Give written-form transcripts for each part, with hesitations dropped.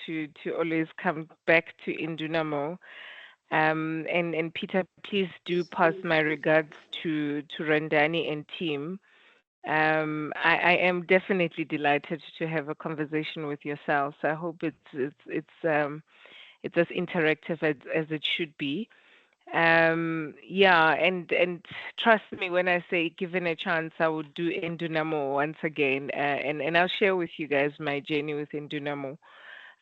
to always come back to Indunamo. And Peter, please do pass my regards to Randani and team. I am definitely delighted to have a conversation with yourselves. I hope it's as interactive as it should be. Yeah, and trust me when I say given a chance, I would do Indunamo once again, and I'll share with you guys my journey with Indunamo.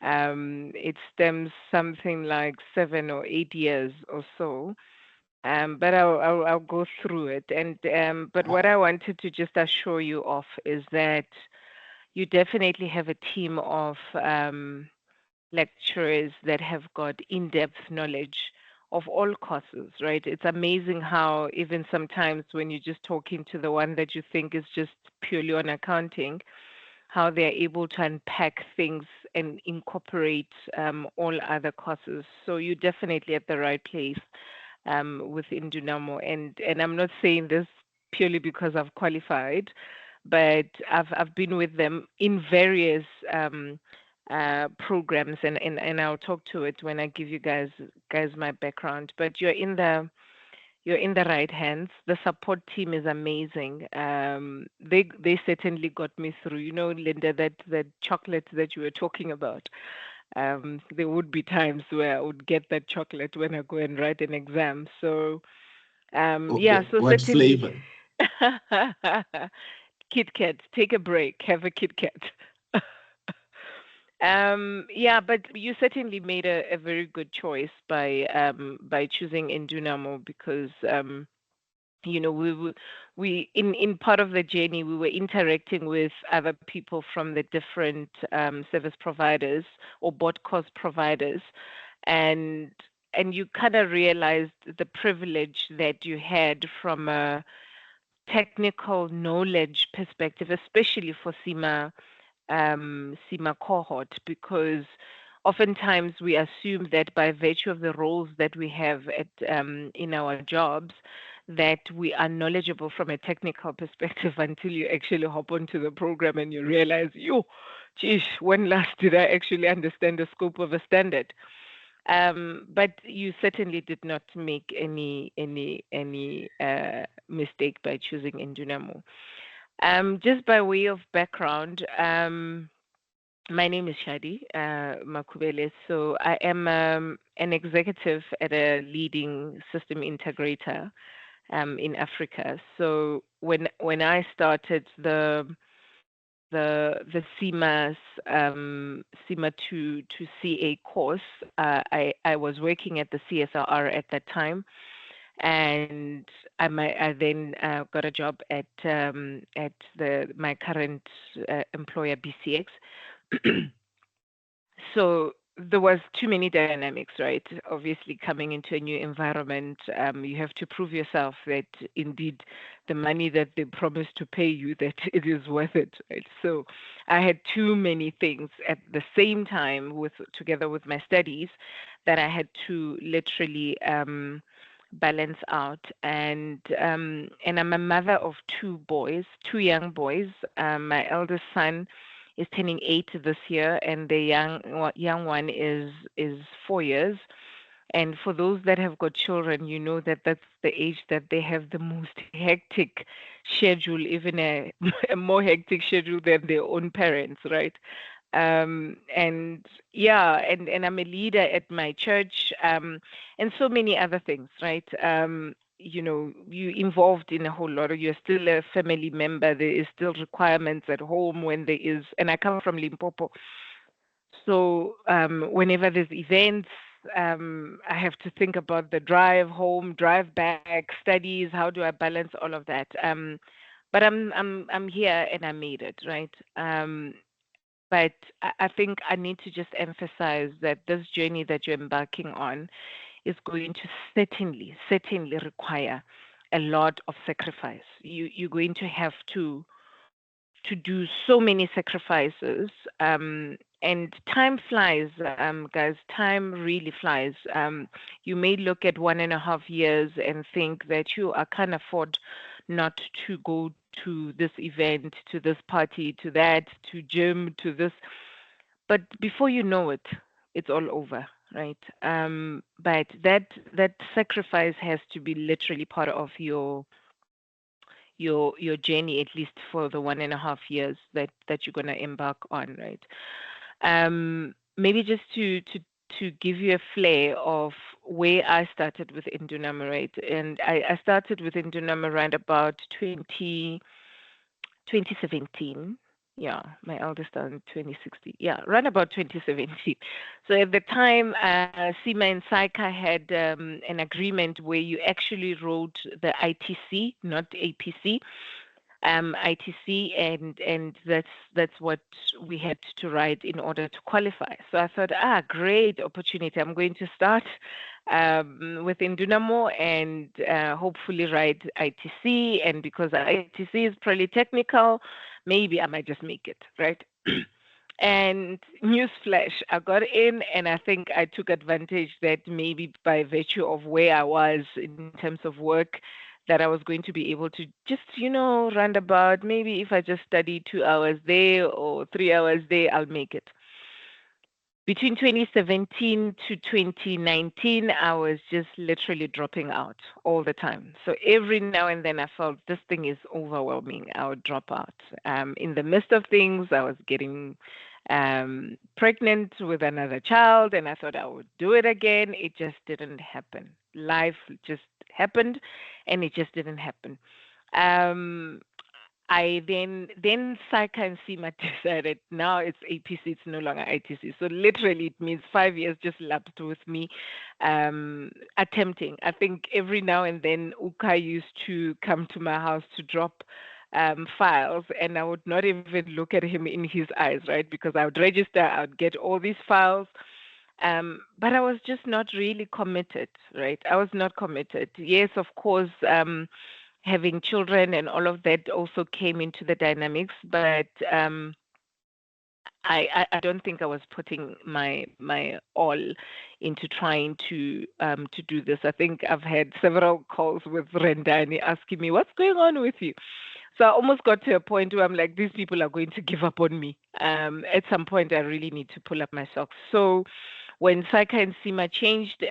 It stems something like 7 or 8 years or so. But I'll go through it. And but what I wanted to just assure you of is that you definitely have a team of lecturers that have got in-depth knowledge of all courses, right? It's amazing how even sometimes when you're just talking to the one that you think is just purely on accounting, how they're able to unpack things and incorporate all other courses. So you're definitely at the right place within Dunamo. And I'm not saying this purely because I've qualified, but I've been with them in various programs, and I'll talk to it when I give you guys my background. But you're in the right hands. The support team is amazing. They certainly got me through. You know, Linda, that chocolate that you were talking about. There would be times where I would get that chocolate when I go and write an exam. So yeah, Okay. so What certainly flavor? Kit Kat, take a break, have a Kit Kat. Yeah, but you certainly made a very good choice by choosing Indunamo because we in part of the journey we were interacting with other people from the different service providers or board course providers, and and you kind of realized the privilege that you had from a technical knowledge perspective, especially for SEMA cohort, because oftentimes we assume that by virtue of the roles that we have at in our jobs, that we are knowledgeable from a technical perspective until you actually hop onto the program and you realize, yo, geez, when last did I actually understand the scope of a standard? But you certainly did not make any mistake by choosing Indunamo. Just by way of background, my name is Shadi Makubele. So I am an executive at a leading system integrator in Africa. So when I started the SEMA to CA course, I was working at the CSRR at that time, and I then got a job at the my current employer BCX. So there was too many dynamics, right? Obviously, coming into a new environment, you have to prove yourself that indeed the money that they promised to pay you, that it is worth it, right? So I had too many things at the same time with together with my studies that I had to literally balance out. And I'm a mother of two boys, two young boys. My eldest son is turning 8 this year, and the young one is 4 years. And for those that have got children, you know that that's the age that they have the most hectic schedule, even a more hectic schedule than their own parents, right? And yeah, and I'm a leader at my church, and so many other things, right? You involved in a whole lot of, you're still a family member. There is still requirements at home when there is, and I come from Limpopo. So whenever there's events, I have to think about the drive home, drive back, studies. How do I balance all of that? But I'm here and I made it, right? But I think I need to just emphasize that this journey that you're embarking on is going to certainly require a lot of sacrifice. You're going to have to do so many sacrifices. And time flies, guys. Time really flies. You may look at 1.5 years and think that I can't afford not to go to this event, to this party, to that, to gym, to this. but before you know it, it's all over, right? But that sacrifice has to be literally part of your journey, at least for the 1.5 years that you're gonna embark on, right? Maybe just to give you a flair of where I started with Indunam, right? And I started with Indunam around about 2017. Yeah, my eldest in 2016. Yeah, around about 2017. So at the time, SEMA and SAICA had an agreement where you actually wrote the ITC, not APC, ITC, and that's what we had to write in order to qualify. So I thought, great opportunity. I'm going to start within Dynamo and hopefully write ITC. And because ITC is probably technical, maybe I might just make it, right? And newsflash, I got in, and I think I took advantage that maybe by virtue of where I was in terms of work, that I was going to be able to just, roundabout, maybe if I just study 2 hours there or 3 hours there, I'll make it. Between 2017 to 2019, I was just literally dropping out all the time. So every now and then I felt this thing is overwhelming. I would drop out. In the midst of things, I was getting pregnant with another child, and I thought I would do it again. It just didn't happen. Life just happened, and it just didn't happen. I then SAICA and SEMA decided now it's APC, it's no longer ITC. So literally it means 5 years just lapsed with me attempting. I think every now and then Uka used to come to my house to drop files, and I would not even look at him in his eyes, right? Because I would register, I would get all these files. But I was just not really committed, right? I was not committed. Yes, of course, having children and all of that also came into the dynamics, but I don't think I was putting my all into trying to do this. I think I've had several calls with Rendani asking me, what's going on with you? So I almost got to a point where I'm like, these people are going to give up on me. At some point, I really need to pull up my socks. So when SAICA and SEMA changed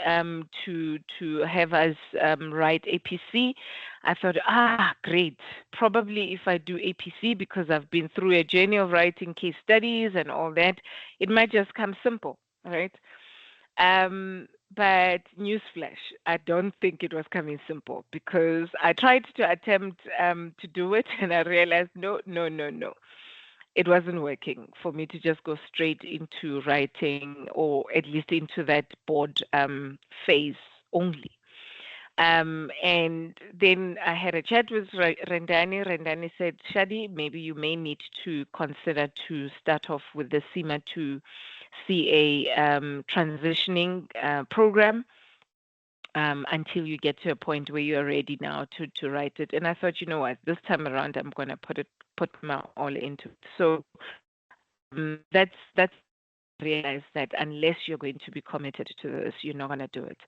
to have us write APC, I thought, great. Probably if I do APC, because I've been through a journey of writing case studies and all that, it might just come simple, right? But newsflash, I don't think it was coming simple, because I tried to attempt to do it, and I realized, no. It wasn't working for me to just go straight into writing, or at least into that board phase only. And then I had a chat with Rendani. Rendani said, Shadi, maybe you may need to consider to start off with the SEMA to CA transitioning program until you get to a point where you're ready now to write it. And I thought, you know what, this time around, I'm going to put my all into it. So that's realize that unless you're going to be committed to this, you're not going to do it.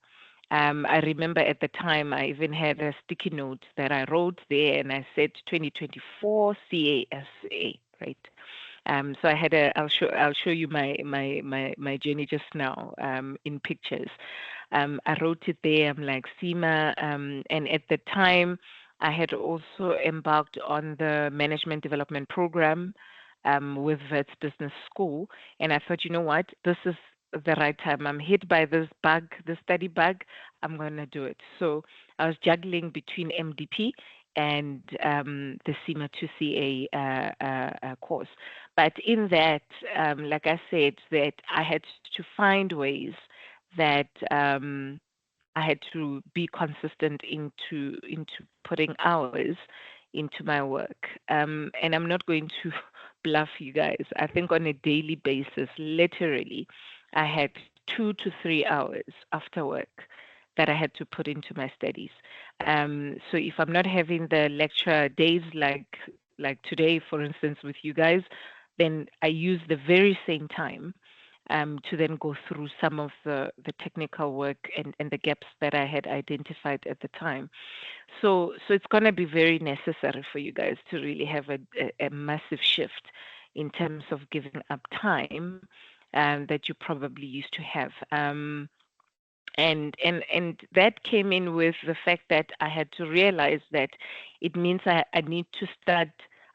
I remember at the time I even had a sticky note that I wrote there, and I said 2024 CASA, right? So I had I'll show you my journey just now in pictures. I wrote it there. I'm like SEMA, and at the time I had also embarked on the management development program with Wits Business School, and I thought, you know what, this is the right time. I'm hit by this bug, the study bug. I'm going to do it. So I was juggling between MDP and the SEMA 2CA course. But in that, like I said, that I had to find ways that I had to be consistent into putting hours into my work. And I'm not going to bluff you guys. I think on a daily basis, literally, I had 2 to 3 hours after work that I had to put into my studies. So if I'm not having the lecture days like today, for instance, with you guys, then I use the very same time to then go through some of the technical work and the gaps that I had identified at the time. So it's going to be very necessary for you guys to really have a massive shift in terms of giving up time that you probably used to have. And that came in with the fact that I had to realize that it means I need to start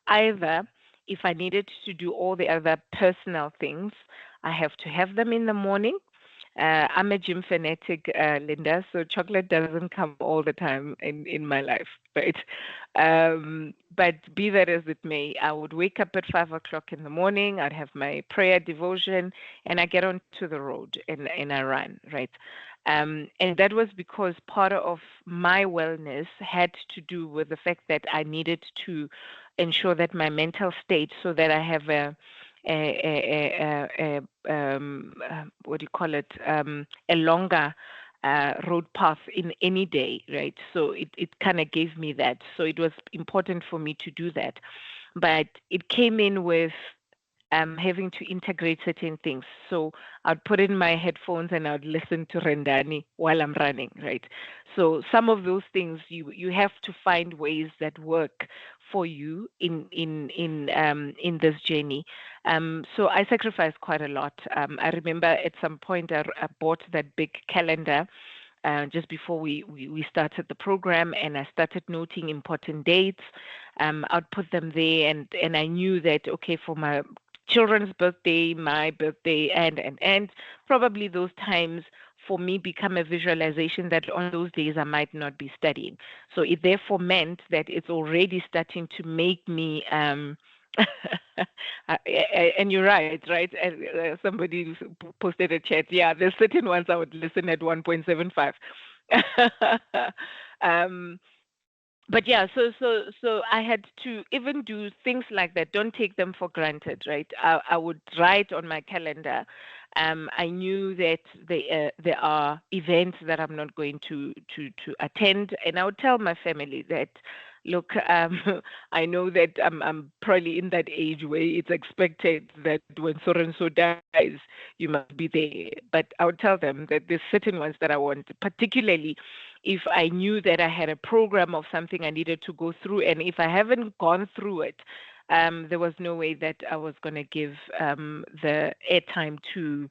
either, if I needed to do all the other personal things, I have to have them in the morning. I'm a gym fanatic, Linda, so chocolate doesn't come all the time in my life, right? But be that as it may, I would wake up at 5 o'clock in the morning, I'd have my prayer devotion, and I get onto the road and I run, right? And that was because part of my wellness had to do with the fact that I needed to ensure that my mental state, so that I have what do you call it, a longer road path in any day, right? So it kind of gave me that. So it was important for me to do that. But it came in with having to integrate certain things. So I'd put in my headphones and I'd listen to Rendani while I'm running, right? So some of those things you have to find ways that work for you in this journey. So I sacrificed quite a lot. I remember at some point I bought that big calendar just before we started the program, and I started noting important dates. I'd put them there, and I knew that, okay, for my children's birthday, my birthday, and probably those times for me become a visualization that on those days I might not be studying. So it therefore meant that it's already starting to make me and you're right, right? Somebody posted a chat. Yeah, there's certain ones I would listen at 1.75. um, but yeah, so I had to even do things like that. Don't take them for granted, right? I would write on my calendar. I knew that there are events that I'm not going to attend, and I would tell my family that, look, I know that I'm probably in that age where it's expected that when so and so dies, you must be there. But I would tell them that there's certain ones that I want, particularly if I knew that I had a program of something I needed to go through, and if I haven't gone through it, there was no way that I was going to give the airtime to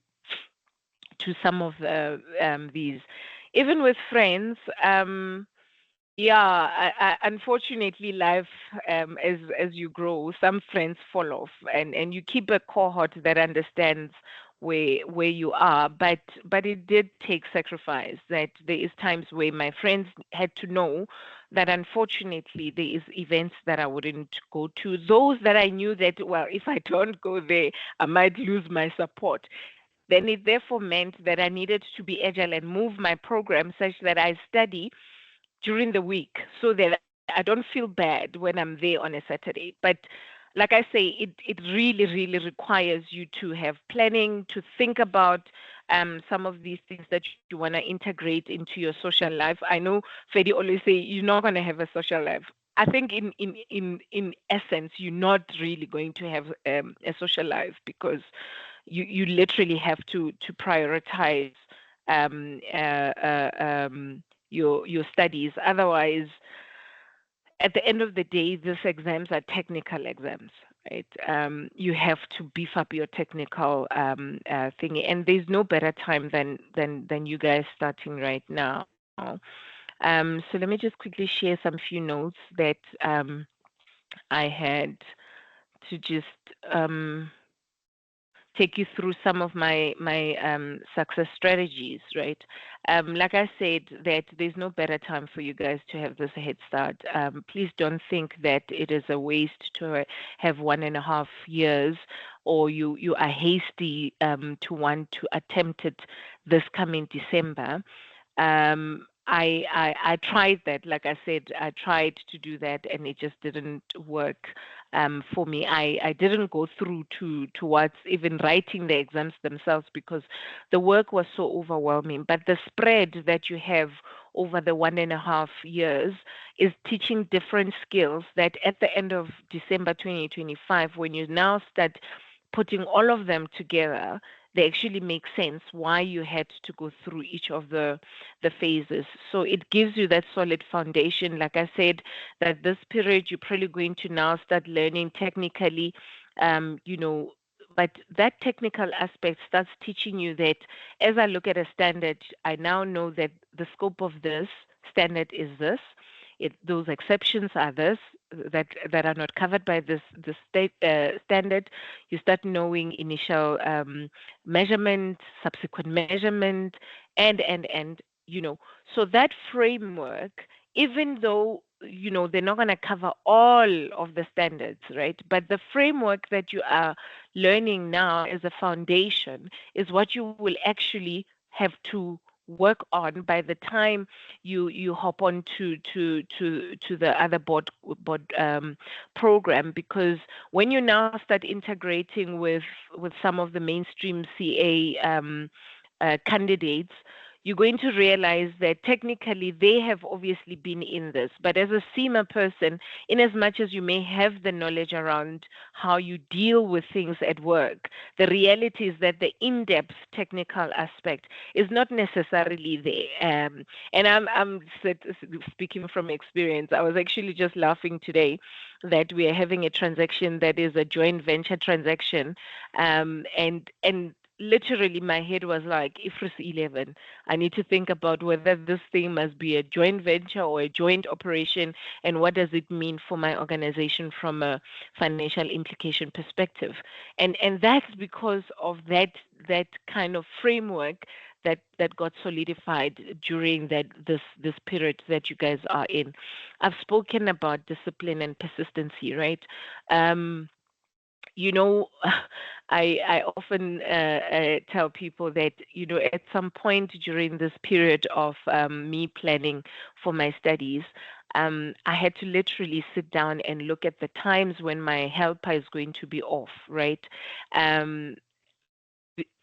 some of the these. Even with friends, yeah, unfortunately, life, as you grow, some friends fall off, and you keep a cohort that understands where you are. But it did take sacrifice. That there is times where my friends had to know that unfortunately there is events that I wouldn't go to. Those that I knew that, well, if I don't go there, I might lose my support. Then it therefore meant that I needed to be agile and move my program such that I study during the week, so that I don't feel bad when I'm there on a Saturday. But like I say, it really, really requires you to have planning, to think about some of these things that you want to integrate into your social life. I know Fedi always say you're not going to have a social life. I think in essence, you're not really going to have a social life, because you literally have to prioritize um, uh, uh, um, your studies. Otherwise, at the end of the day, these exams are technical exams, right? You have to beef up your technical thingy, and there's no better time than you guys starting right now. So let me just quickly share some few notes that I had to just um, take you through some of my success strategies, right? Like I said, that there's no better time for you guys to have this head start. Please don't think that it is a waste to have 1.5 years, or you are hasty to want to attempt it this coming December. I tried that. Like I said, I tried to do that, and it just didn't work for me. I didn't go through towards even writing the exams themselves, because the work was so overwhelming. But the spread that you have over the 1.5 years is teaching different skills that at the end of December 2025, when you now start putting all of them together, they actually make sense why you had to go through each of the phases. So it gives you that solid foundation. Like I said, that this period you're probably going to now start learning technically, you know, But that technical aspect starts teaching you that as I look at a standard, I now know that the scope of this standard is this. Those exceptions are this that are not covered by this state standard. You start knowing initial measurement, subsequent measurement, and so that framework, even though they're not going to cover all of the standards, right? But the framework that you are learning now as a foundation is what you will actually have to work on by the time you hop on to the other board program, because when you now start integrating with some of the mainstream CA candidates, you're going to realize that technically they have obviously been in this. But as a SEMA person, in as much as you may have the knowledge around how you deal with things at work, the reality is that the in-depth technical aspect is not necessarily there. And I'm speaking from experience. I was actually just laughing today that we are having a transaction that is a joint venture transaction, and literally my head was like, IFRS 11, I need to think about whether this thing must be a joint venture or a joint operation, and what does it mean for my organization from a financial implication perspective. And that's because of that kind of framework that got solidified during this period that you guys are in. I've spoken about discipline and persistency, right? you know, I often tell people that, at some point during this period of me planning for my studies, I had to literally sit down and look at the times when my helper is going to be off, right? Um,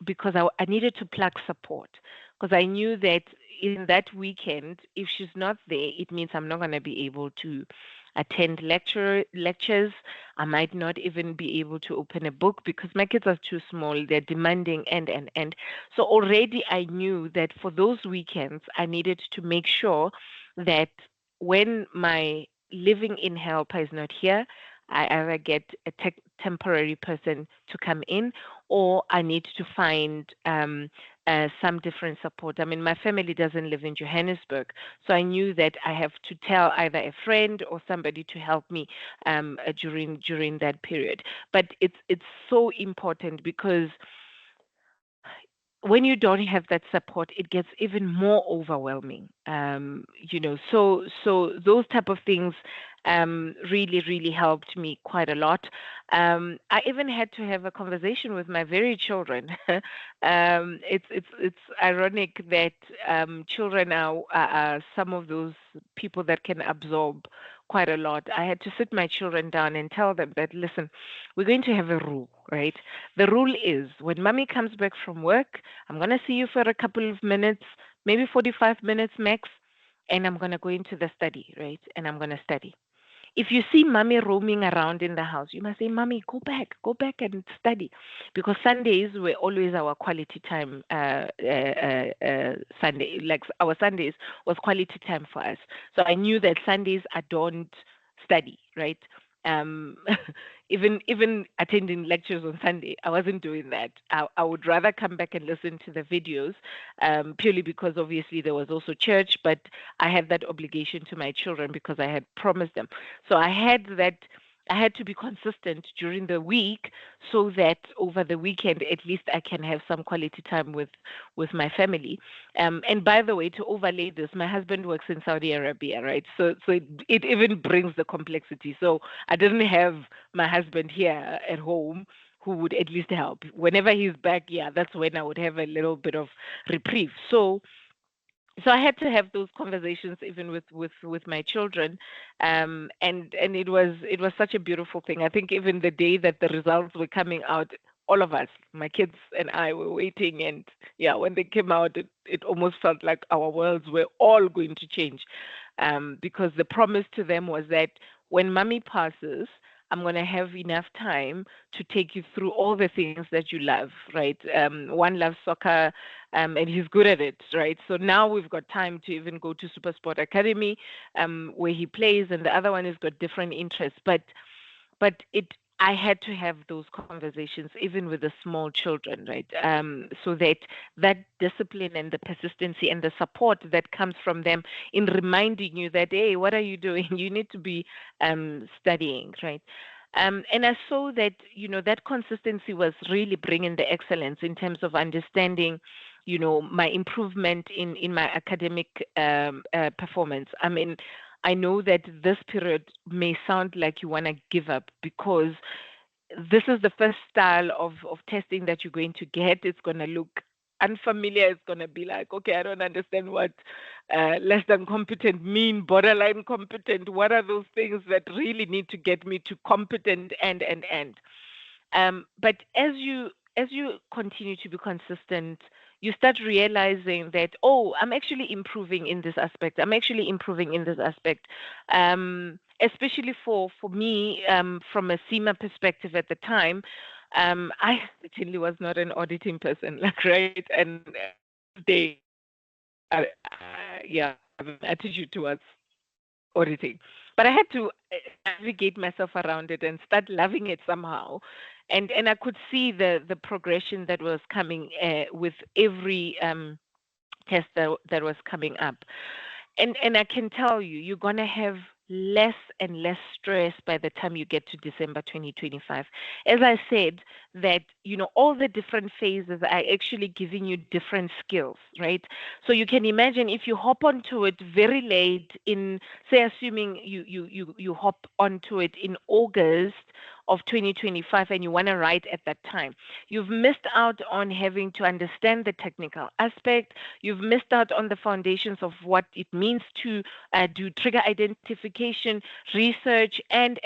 because I needed to plug support, because I knew that in that weekend, if she's not there, it means I'm not going to be able to attend lectures. I might not even be able to open a book because my kids are too small. They're demanding and. So already I knew that for those weekends, I needed to make sure that when my living in helper is not here, I either get a temporary person to come in, or I need to find some different support. I mean, my family doesn't live in Johannesburg, so I knew that I have to tell either a friend or somebody to help me during that period. But it's so important, because when you don't have that support, it gets even more overwhelming. So those type of things really helped me quite a lot. I even had to have a conversation with my very children. It's ironic that children are some of those people that can absorb quite a lot. I had to sit my children down and tell them that, listen, we're going to have a rule, right? The rule is, when mommy comes back from work, I'm going to see you for a couple of minutes, maybe 45 minutes max, and I'm going to go into the study, right? And I'm going to study. If you see mommy roaming around in the house, you must say, mommy, go back and study. Because Sundays were always our quality time. Sunday, like our Sundays was quality time for us. So I knew that Sundays I don't study, right? Um, even attending lectures on Sunday, I wasn't doing that. I would rather come back and listen to the videos, purely because obviously there was also church, but I had that obligation to my children because I had promised them. So I had to be consistent during the week, so that over the weekend at least I can have some quality time with my family. And by the way, to overlay this, my husband works in Saudi Arabia, right? So it even brings the complexity. So I didn't have my husband here at home who would at least help. Whenever he's back, yeah, that's when I would have a little bit of reprieve. So I had to have those conversations even with my children, and it was such a beautiful thing. I think even the day that the results were coming out, all of us, my kids and I, were waiting, and yeah, when they came out, it almost felt like our worlds were all going to change, because the promise to them was that when mommy passes, I'm going to have enough time to take you through all the things that you love, right? One loves soccer, and he's good at it, right? So now we've got time to even go to Super Sport Academy, where he plays, and the other one has got different interests. But I had to have those conversations even with the small children, right? So that discipline and the persistency and the support that comes from them in reminding you that, hey, what are you doing? You need to be studying, right? And I saw that, that consistency was really bringing the excellence in terms of understanding, my improvement in my academic performance. I mean, I know that this period may sound like you want to give up because this is the first style of testing that you're going to get. It's going to look unfamiliar. It's going to be like, okay, I don't understand what less than competent mean, borderline competent. What are those things that really need to get me to competent and. But as you continue to be consistent, you start realizing that, oh, I'm actually improving in this aspect. I'm actually improving in this aspect. Especially for me, from a SEMA perspective at the time, I certainly was not an auditing person, like, right? And they, yeah, have an attitude towards auditing. But I had to navigate myself around it and start loving it somehow. And I could see the progression that was coming with every test that was coming up. And I can tell you, you're gonna have less and less stress by the time you get to December 2025. As I said, that all the different phases are actually giving you different skills, right? So you can imagine if you hop onto it very late in, say, assuming you hop onto it in August of 2025 and you want to write at that time, you've missed out on having to understand the technical aspect. You've missed out on the foundations of what it means to do trigger identification, research, and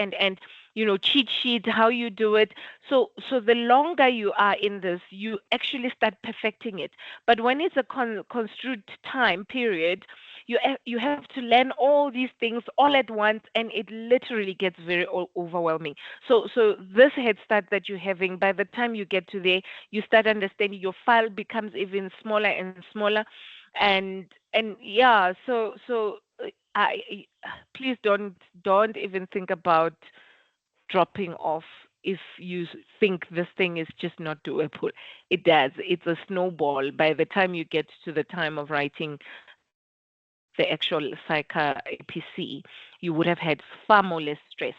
cheat sheet, how you do it. So the longer you are in this, you actually start perfecting it. But when it's a construed time period, you have to learn all these things all at once, and it literally gets very overwhelming. So this head start that you're having, by the time you get to there, you start understanding your file becomes even smaller and smaller, and yeah. So I please don't even think about dropping off if you think this thing is just not doable. It does. It's a snowball. By the time you get to the time of writing the actual psycha APC, you would have had far more less stress.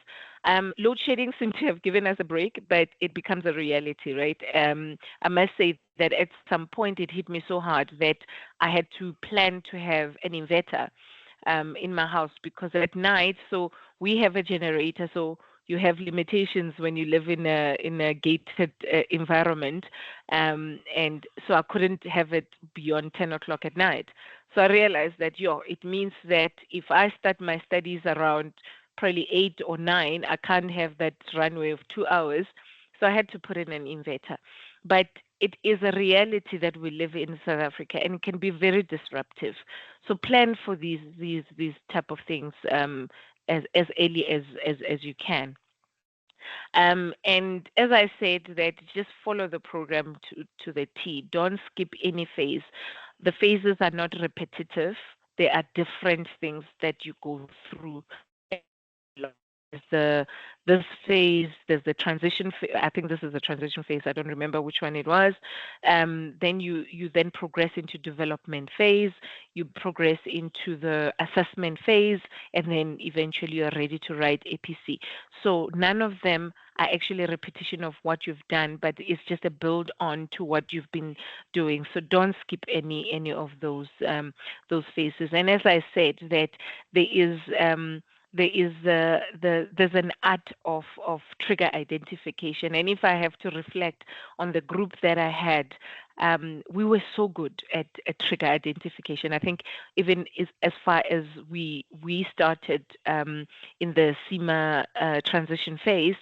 Load shedding seems to have given us a break, but it becomes a reality, right? I must say that at some point it hit me so hard that I had to plan to have an inverter in my house, because at night, so we have a generator, so you have limitations when you live in a gated environment, and so I couldn't have it beyond 10 o'clock at night. So I realized that it means that if I start my studies around probably 8 or 9, I can't have that runway of 2 hours. So I had to put in an inverter. But it is a reality that we live in South Africa, and it can be very disruptive. So plan for these type of things as early as you can. And as I said, that just follow the program to the T. Don't skip any phase. The phases are not repetitive. There are different things that you go through. There's this phase, there's the transition. I think this is the transition phase. I don't remember which one it was. Then you then progress into development phase. You progress into the assessment phase, and then eventually you're ready to write APC. So none of them are actually a repetition of what you've done, but it's just a build on to what you've been doing. So don't skip any of those phases. And as I said, that there's an art of trigger identification. And if I have to reflect on the group that I had, we were so good at trigger identification. I think even as far as we started in the SEMA transition phase,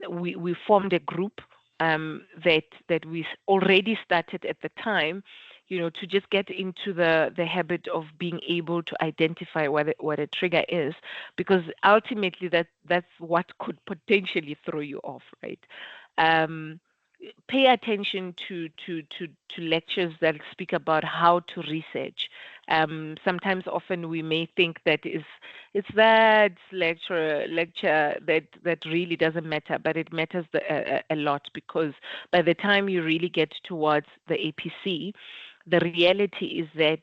we formed a group that we already started at the time, to just get into the habit of being able to identify what a trigger is, because ultimately that's what could potentially throw you off, right? pay attention to lectures that speak about how to research. Sometimes, often we may think that it's that lecture that really doesn't matter, but it matters a lot, because by the time you really get towards the APC, the reality is that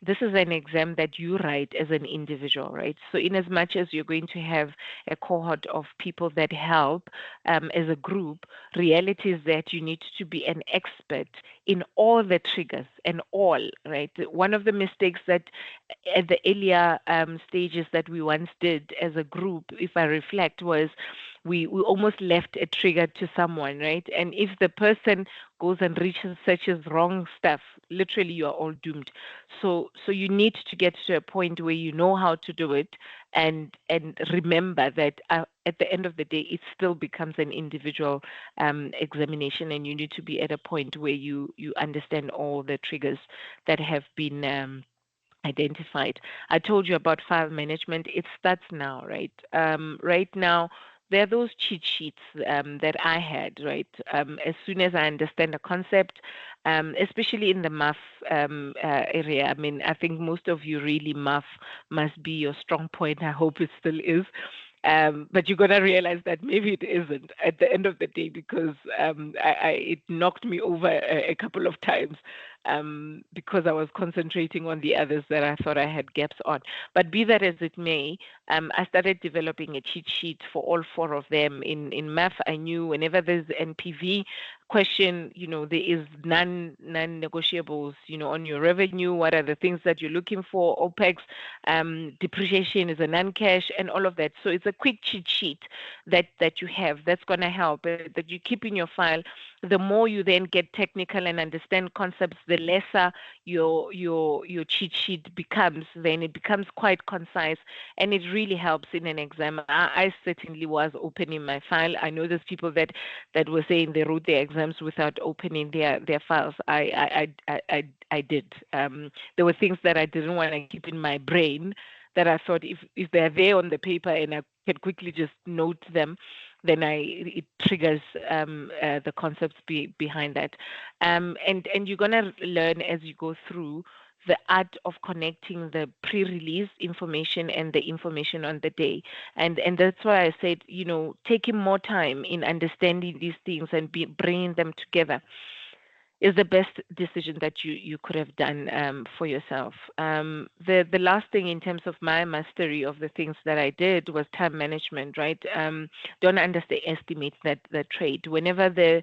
this is an exam that you write as an individual, right? So, in as much as you're going to have a cohort of people that help as a group, reality is that you need to be an expert in all the triggers and all, right? One of the mistakes that at the earlier stages that we once did as a group, if I reflect, was we almost left a trigger to someone, right? And if the person goes and researches wrong stuff, literally you are all doomed. So you need to get to a point where you know how to do it, and remember that at the end of the day, it still becomes an individual examination, and you need to be at a point where you understand all the triggers that have been identified. I told you about file management. It starts now, right? Right now, there are those cheat sheets that I had, right? As soon as I understand a concept, especially in the math area. I mean, I think most of you really math must be your strong point. I hope it still is. But you're gonna realize that maybe it isn't at the end of the day, because it knocked me over a couple of times because I was concentrating on the others that I thought I had gaps on. But be that as it may, I started developing a cheat sheet for all four of them. In math, I knew whenever there's NPV question, there is non-negotiables, on your revenue. What are the things that you're looking for? OPEX, depreciation is a non-cash, and all of that. So it's a quick cheat sheet that you have that's going to help, that you keep in your file. The more you then get technical and understand concepts, the lesser your cheat sheet becomes. Then it becomes quite concise, and it really helps in an exam. I certainly was opening my file. I know there's people that were saying they wrote their exams without opening their files. I did. There were things that I didn't want to keep in my brain that I thought if they're there on the paper and I can quickly just note them, then it triggers the concepts behind that. And you're gonna learn as you go through the art of connecting the pre-release information and the information on the day. And that's why I said, taking more time in understanding these things and bringing them together is the best decision that you could have done for yourself. The last thing in terms of my mastery of the things that I did was time management, right? Don't underestimate that trait. Whenever the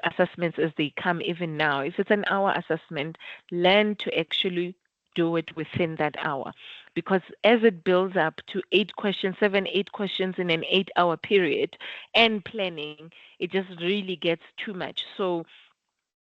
assessments as they come, even now, if it's an hour assessment, learn to actually do it within that hour, because as it builds up to 8 questions, 7-8 questions in an 8-hour period and planning, it just really gets too much. So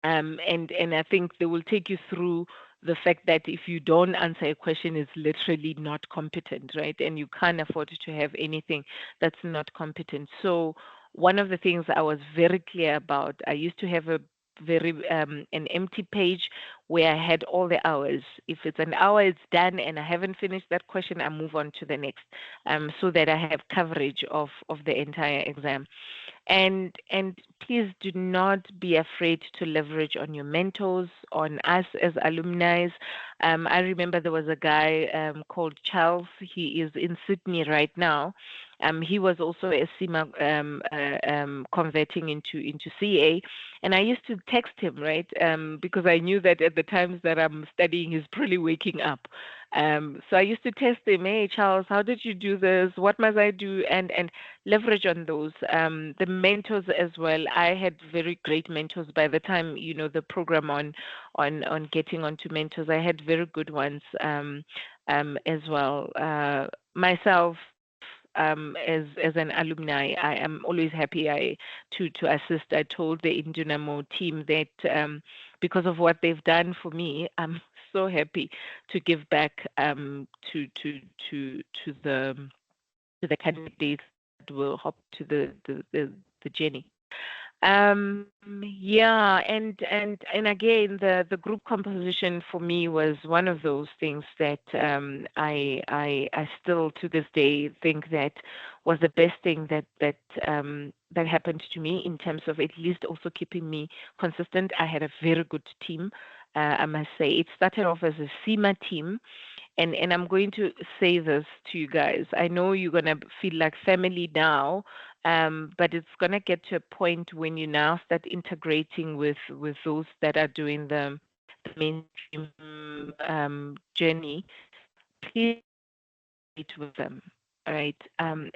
and I think they will take you through the fact that if you don't answer a question, it's literally not competent, right? And you can't afford to have anything that's not competent. So one of the things I was very clear about, I used to have an empty page where I had all the hours. If it's an hour, it's done, and I haven't finished that question, I move on to the next, so that I have coverage of the entire exam. And please do not be afraid to leverage on your mentors, on us as alumni. I remember there was a guy called Charles. He is in Sydney right now. He was also a CIMA converting into CA, and I used to text him, right, because I knew that at the times that I'm studying, he's probably waking up. So I used to test him, hey Charles, how did you do this? What must I do? And leverage on those. The mentors as well. I had very great mentors by the time the program on getting onto mentors. I had very good ones as well. Myself, as an alumni, I am always happy to assist. I told the Indunamo team that because of what they've done for me, I'm so happy to give back to the candidates that will hop to the journey. Yeah, and again, the group composition for me was one of those things that I still to this day think that was the best thing that happened to me in terms of at least also keeping me consistent. I had a very good team, I must say. It started off as a SEMA team, and I'm going to say this to you guys. I know you're gonna feel like family now, but it's gonna get to a point when you now start integrating with those that are doing the mainstream journey. Please meet with them, all right? And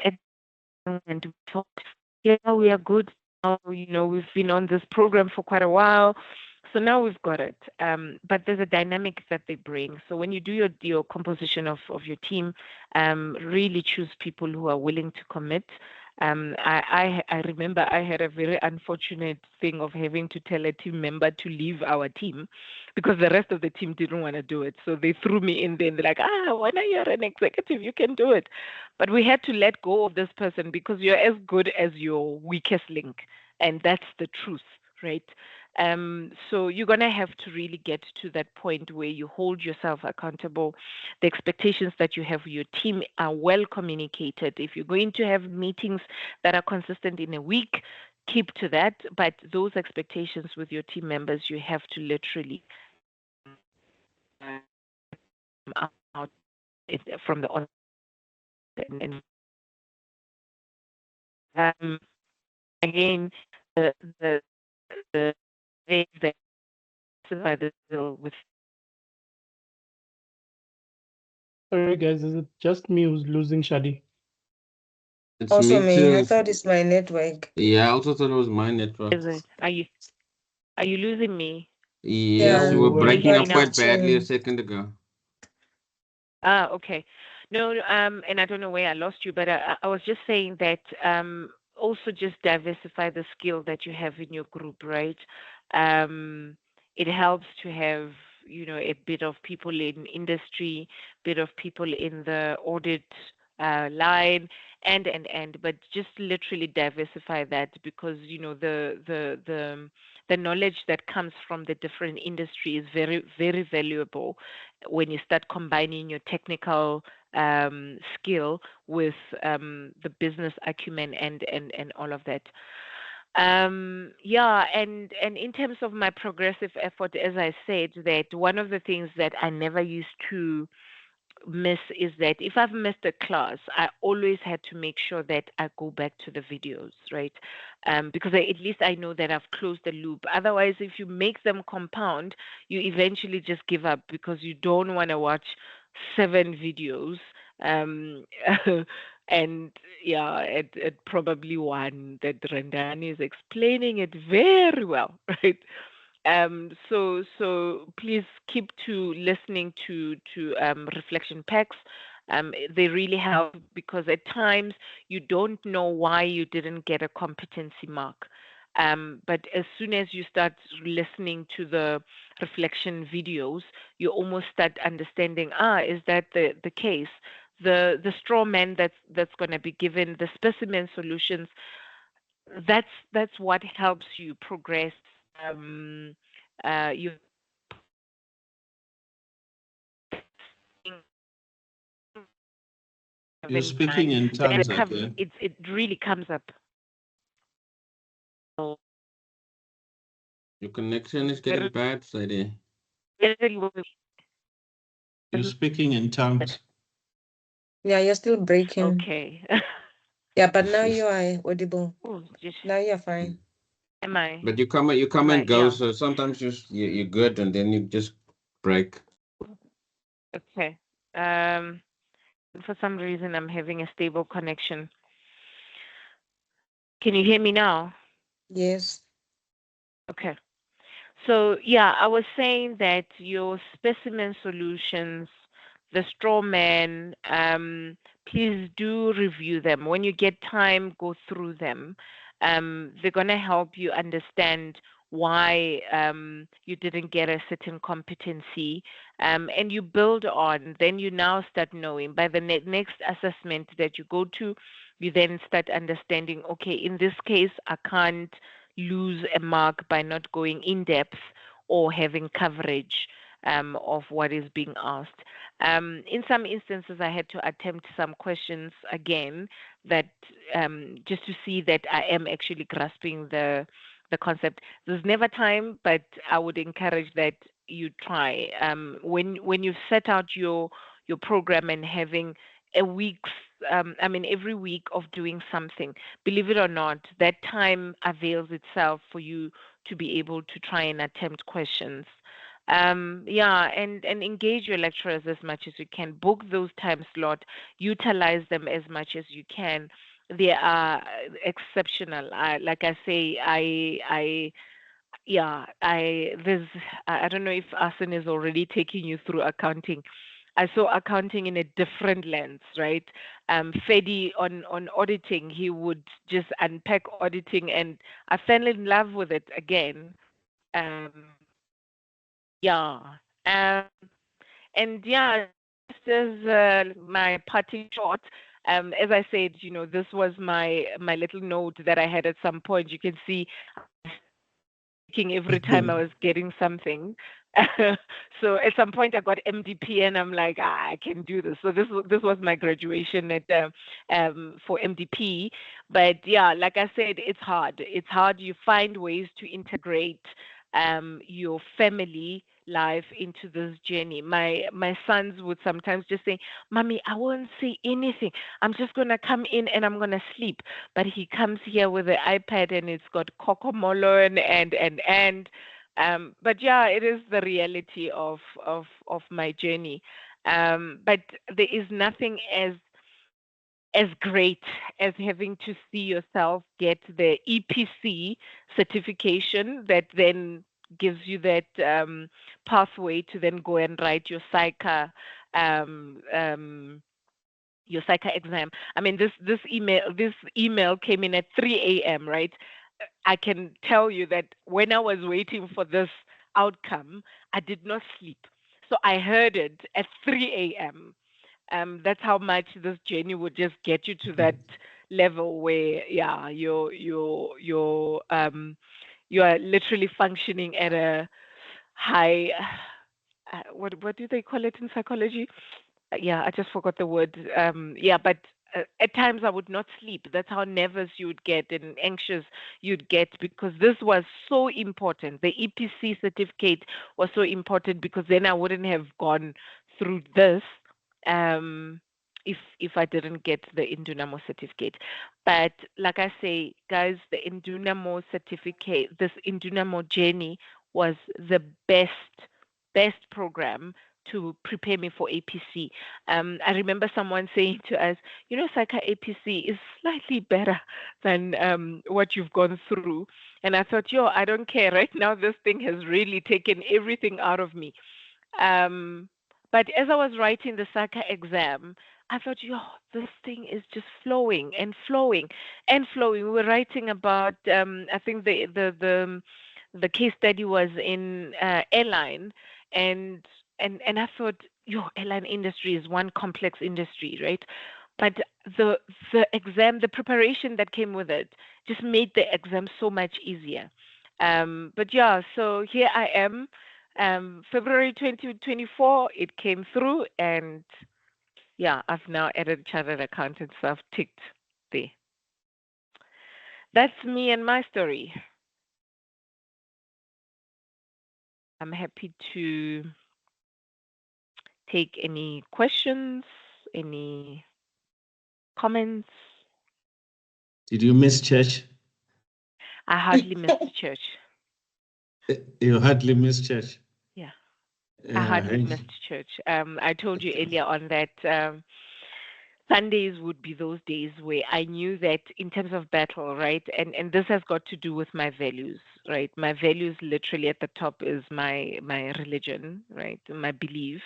we talked, yeah, we are good now. We've been on this program for quite a while. So now we've got it. But there's a dynamic that they bring. So when you do your composition of your team, really choose people who are willing to commit. I remember I had a very unfortunate thing of having to tell a team member to leave our team because the rest of the team didn't want to do it. So they threw me in there and they're like, when you're an executive, you can do it. But we had to let go of this person because you're as good as your weakest link. And that's the truth, right? So you're going to have to really get to that point where you hold yourself accountable. The expectations that you have with your team are well communicated. If you're going to have meetings that are consistent in a week, keep to that. But those expectations with your team members, you have to literally out from the on and again the way that with Sorry, guys, is it just me who's losing Shadi? It's Also me me, I too. thought it's my network. Yeah, I also thought it was my network. is it? Are you losing me? Yes, Yeah, Yeah, you we were were. Can you breaking hear me up but now? quite badly a second ago. Okay. No, and I don't know where I lost you, but I was just saying that also just diversify the skill that you have in your group, right? It helps to have, a bit of people in industry, bit of people in the audit line, but just literally diversify that because, the knowledge that comes from the different industry is very, very valuable when you start combining your technical skill with the business acumen and all of that. Yeah, and in terms of my progressive effort, as I said, that one of the things that I never used to miss is that if I've missed a class, I always had to make sure that I go back to the videos, right? Because at least I know that I've closed the loop. Otherwise, if you make them compound, you eventually just give up because you don't want to watch 7 videos. Um, and yeah, at probably one that Rendani is explaining it very well, right? So please keep to listening to reflection packs. They really help because at times you don't know why you didn't get a competency mark. But as soon as you start listening to the reflection videos, you almost start understanding, is that the case? The straw man that's going to be given, the specimen solutions, that's what helps you progress you have You're in speaking mind, in then tongues, okay? it really comes up. So Your connection is getting very, bad, Sadie. very well. You're speaking in tongues. yeah, you're still breaking. Okay. Yeah, but now you are audible. Oh, just Now you're fine. am I? But you come Am and I? go, Yeah. so sometimes you're good and then you just break. Okay. For some reason, I'm having a stable connection. Can you hear me now? Yes. Okay. So yeah, I was saying that your specimen solutions, the straw man, please do review them. When you get time, go through them. They're gonna help you understand why you didn't get a certain competency, and you build on. Then you now start knowing. By the next assessment that you go to, you then start understanding. Okay, in this case, I can't lose a mark by not going in depth or having coverage of what is being asked. In some instances, I had to attempt some questions again, that just to see that I am actually grasping the concept. There's never time, but I would encourage that you try. When you've set out your program and having a week's every week of doing something, believe it or not, that time avails itself for you to be able to try and attempt questions. And engage your lecturers as much as you can. Book those time slots, utilize them as much as you can. They are exceptional. Like I say, I don't know if Asen is already taking you through accounting. I saw accounting in a different lens, right? Fedi on auditing, he would just unpack auditing, and I fell in love with it again. Just as my parting shot, as I said, this was my little note that I had at some point. You can see every time I was getting something. So at some point I got MDP and I'm like, I can do this. So this was my graduation at for MDP. But yeah, like I said, it's hard. It's hard. You find ways to integrate your family life into this journey. My sons would sometimes just say, Mommy, I won't say anything. I'm just gonna come in and I'm gonna sleep. But he comes here with the iPad and it's got Coco-Molo and but yeah, it is the reality of my journey. But there is nothing as great as having to see yourself get the EPC certification that then gives you that pathway to then go and write your SAICA exam. I mean, this email came in at 3 a.m., right? I can tell you that when I was waiting for this outcome, I did not sleep. So I heard it at 3 a.m. That's how much this journey would just get you to that level where, yeah, you are literally functioning at a high. What do they call it in psychology? I just forgot the word. But at times I would not sleep. That's how nervous you would get and anxious you'd get, because this was so important. The EPC certificate was so important, because then I wouldn't have gone through this if I didn't get the Indunamo certificate. But like I say, guys, the Indunamo certificate, this Indunamo journey was the best program to prepare me for APC. I remember someone saying to us, SAICA APC is slightly better than what you've gone through. And I thought, I don't care. Right now, this thing has really taken everything out of me. But as I was writing the SAICA exam, I thought, this thing is just flowing and flowing and flowing. We were writing about, I think the case study was in airline, and I thought, airline industry is one complex industry, right? But the exam, the preparation that came with it, just made the exam so much easier. So here I am, February 2024, it came through, and I've now added chartered accountant, so I've ticked there. That's me and my story. I'm happy to take any questions, any comments. Did you miss church? I hardly missed church. You hardly missed church? Yeah. I hardly missed church. I told you earlier on that Sundays would be those days where I knew that in terms of battle, right? And this has got to do with my values, right? My values literally at the top is my religion, right? My belief.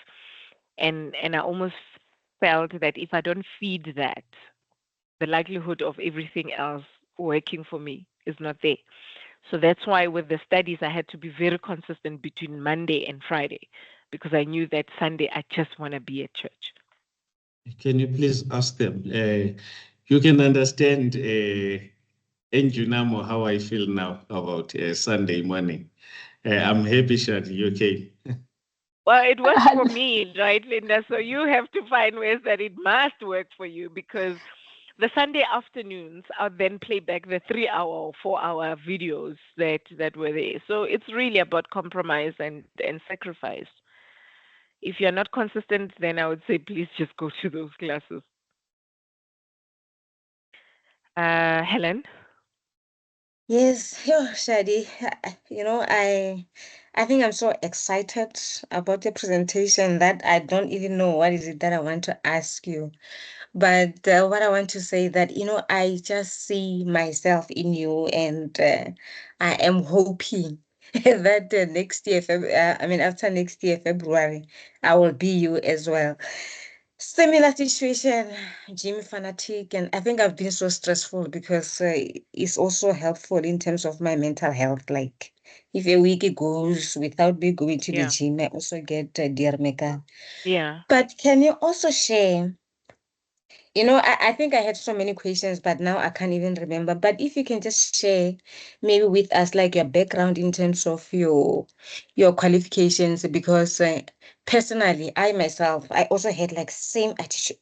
And I almost felt that if I don't feed that, the likelihood of everything else working for me is not there. So that's why with the studies, I had to be very consistent between Monday and Friday, because I knew that Sunday, I just want to be at church. Can you please ask them? You can understand Njunamo how I feel now about Sunday morning. I'm happy, Shad, you okay? Well, it works for me, right, Linda? So you have to find ways that it must work for you, because the Sunday afternoons, I'll then play back the 3-hour or 4-hour videos that were there. So it's really about compromise and sacrifice. If you're not consistent, then I would say please just go to those classes. Helen? Yes, Shadi. I think I'm so excited about the presentation that I don't even know what is it that I want to ask you. But what I want to say that, I just see myself in you, and I am hoping that next year, after next year, February, I will be you as well. Similar situation, gym fanatic, and I think I've been so stressful because it's also helpful in terms of my mental health. Like, if a week goes without me going to the Yeah. gym, I also get dear maker. Yeah. But can you also share? I think I had so many questions, but now I can't even remember. But if you can just share maybe with us like your background in terms of your qualifications, because personally, I myself, I also had like same attitude.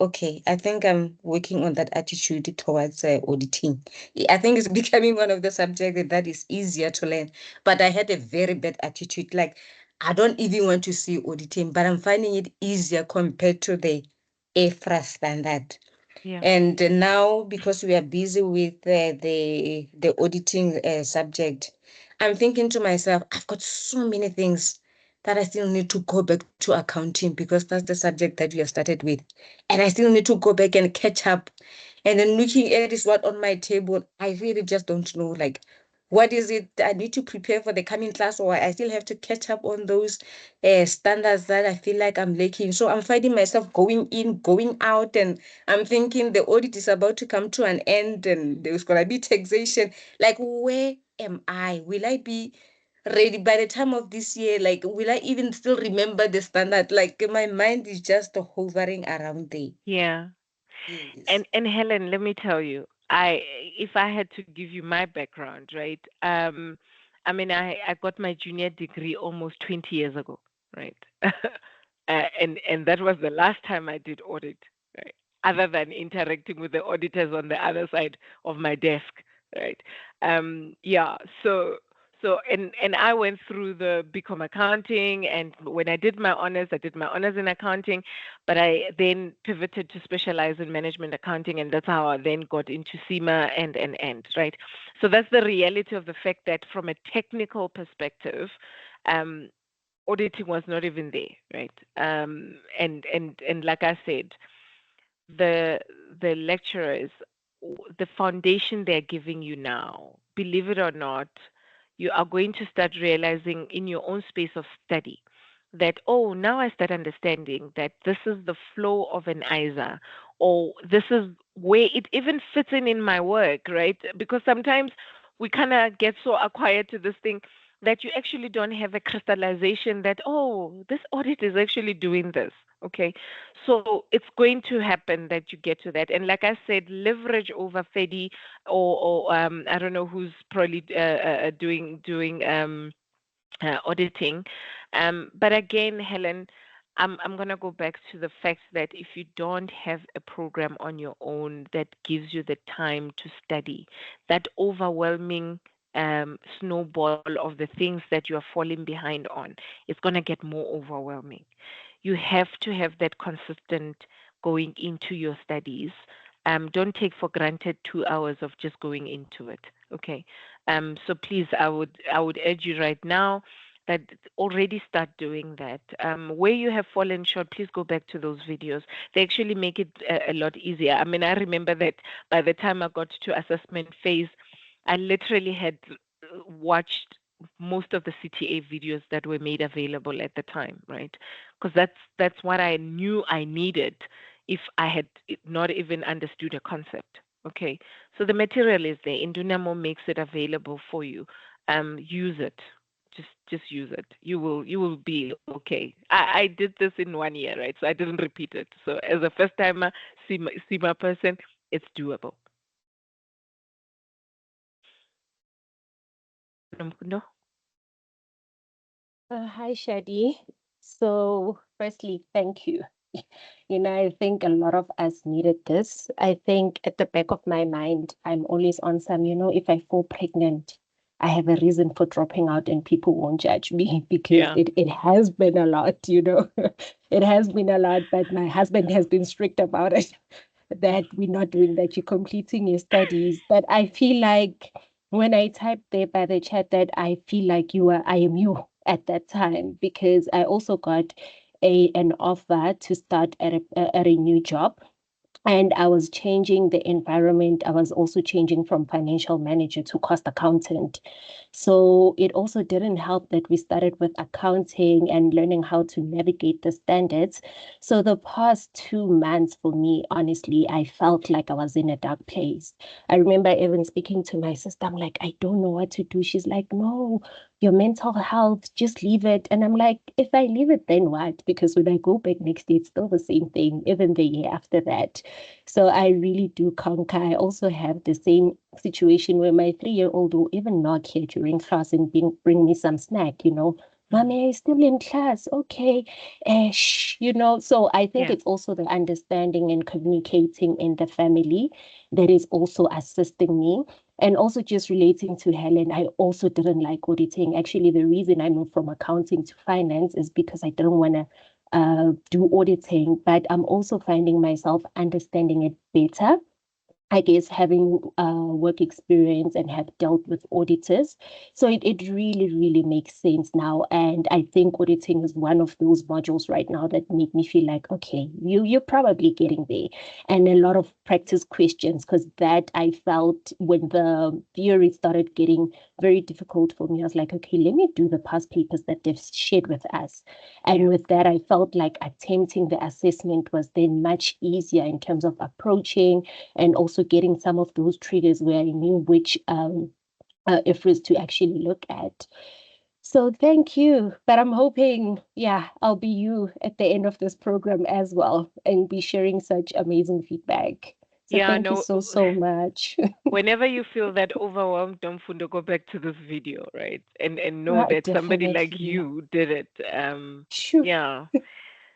Okay, I think I'm working on that attitude towards auditing. I think it's becoming one of the subjects that is easier to learn. But I had a very bad attitude. Like, I don't even want to see auditing, but I'm finding it easier compared to the EFRA standard. Yeah. And now, because we are busy with the auditing subject, I'm thinking to myself, I've got so many things that I still need to go back to accounting, because that's the subject that we have started with. And I still need to go back and catch up. And then looking at is what on my table, I really just don't know, like, what is it I need to prepare for the coming class, or I still have to catch up on those standards that I feel like I'm lacking. So I'm finding myself going in, going out, and I'm thinking the audit is about to come to an end and there's going to be taxation. Like, where am I? Will I be ready by the time of this year? Like, will I even still remember the standard? Like, my mind is just hovering around there. Yeah. Yes. And Helen, let me tell you, if I had to give you my background, right? I got my junior degree almost 20 years ago, right? And that was the last time I did audit, right? Other than interacting with the auditors on the other side of my desk, right? Yeah. So I went through the BCom accounting, and when I did my honors in accounting, but I then pivoted to specialize in management accounting, and that's how I then got into CIMA and right. So that's the reality of the fact that from a technical perspective, auditing was not even there, right? And like I said, the lecturers, the foundation they're giving you now, believe it or not, you are going to start realizing in your own space of study that, oh, now I start understanding that this is the flow of an ISA, or this is where it even fits in my work, right? Because sometimes we kind of get so acquired to this thing that you actually don't have a crystallization that, oh, this audit is actually doing this. Okay. So it's going to happen that you get to that. And like I said, leverage over FEDI, or I don't know who's probably doing auditing. But again, Helen, I'm going to go back to the fact that if you don't have a program on your own that gives you the time to study, that overwhelming snowball of the things that you are falling behind on, it's going to get more overwhelming. You have to have that consistent going into your studies. Don't take for granted 2 hours of just going into it. Okay. So please, I would urge you right now that already start doing that. Where you have fallen short, please go back to those videos. They actually make it a lot easier. I mean, I remember that by the time I got to assessment phase, I literally had watched most of the CTA videos that were made available at the time, right? Because that's what I knew I needed if I had not even understood a concept. Okay, so the material is there. Indunamo makes it available for you. Use it. Just use it. You will be okay. I did this in 1 year, right? So I didn't repeat it. So as a first timer, CIMA person, it's doable. No? Hi, Shadi. So, firstly, thank you. I think a lot of us needed this. I think at the back of my mind, I'm always on some, if I fall pregnant, I have a reason for dropping out and people won't judge me because Yeah. it has been a lot, It has been a lot, but my husband has been strict about it, that we're not doing that, you're completing your studies. But I feel like when I typed there by the chat that I feel like I am you at that time, because I also got an offer to start at a new job, and I was changing the environment. I was also changing from financial manager to cost accountant. So it also didn't help that we started with accounting and learning how to navigate the standards. So the past 2 months for me, honestly, I felt like I was in a dark place. I remember even speaking to my sister, I'm like, I don't know what to do. She's like, no, your mental health, just leave it. And I'm like, if I leave it, then what? Because when I go back next year, it's still the same thing, even the year after that. So I really do conquer. I also have the same situation where my 3-year-old will even knock here during class and bring me some snack, Mommy, are you still in class? Okay. So I think Yeah. it's also the understanding and communicating in the family that is also assisting me. And also just relating to Helen, I also didn't like auditing. Actually, the reason I moved from accounting to finance is because I didn't want to do auditing, but I'm also finding myself understanding it better. I guess having work experience and have dealt with auditors. So it really, really makes sense now. And I think auditing is one of those modules right now that make me feel like, okay, you're probably getting there. And a lot of practice questions, because that I felt when the theory started getting very difficult for me, I was like, okay, let me do the past papers that they've shared with us. And with that, I felt like attempting the assessment was then much easier in terms of approaching and also getting some of those triggers where I knew which efforts to actually look at. So thank you. But I'm hoping, I'll be you at the end of this program as well and be sharing such amazing feedback. So Yeah, thank you no, so much. whenever you feel that overwhelmed, don't Fundo, go back to this video, right? And know that somebody like Definitely. you did it. Sure. Yeah.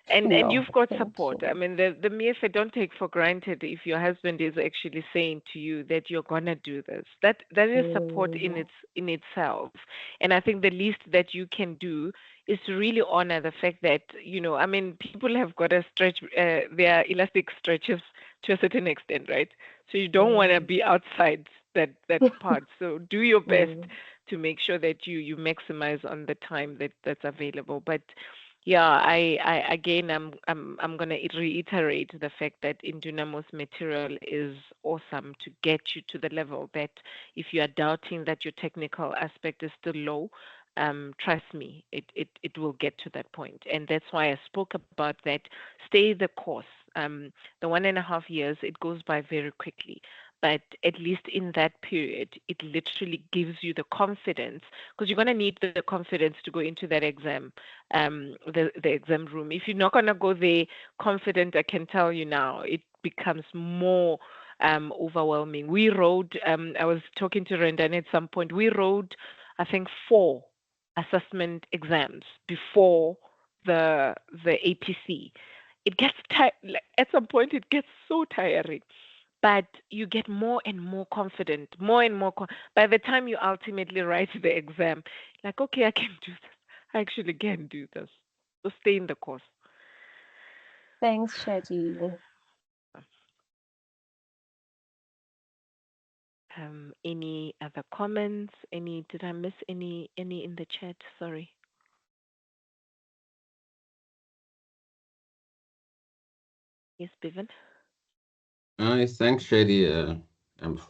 And No, you've got thank support. I you. mean, the mere fact, don't take for granted if your husband is actually saying to you that you're gonna do this. That is support Mm, in itself. And I think the least that you can do is to really honor the fact that, I mean, people have got to stretch their elastic stretches to a certain extent, right? So you don't want to mm, be outside that part. So do your best mm. to make sure that you maximize on the time that's available. But yeah, I again, I'm gonna reiterate the fact that Indunamo's material is awesome to get you to the level that if you are doubting that your technical aspect is still low, trust me, it will get to that point. And that's why I spoke about that. Stay the course. The 1.5 years, it goes by very quickly. But at least in that period, it literally gives you the confidence because you're going to need the confidence to go into that exam, the exam room. If you're not going to go there confident, I can tell you now, it becomes more overwhelming. We wrote, I was talking to Rendane at some point, we wrote, I think, 4 assessment exams before the APC. It gets at some point, it gets so tiring, but you get more and more confident, more and more. By the time you ultimately write the exam, like, okay, I can do this. I actually can do this. So stay in the course. Thanks, Shadi. Any other comments? Did I miss any in the chat? Sorry. Yes, Bevan. Thanks, Shady. If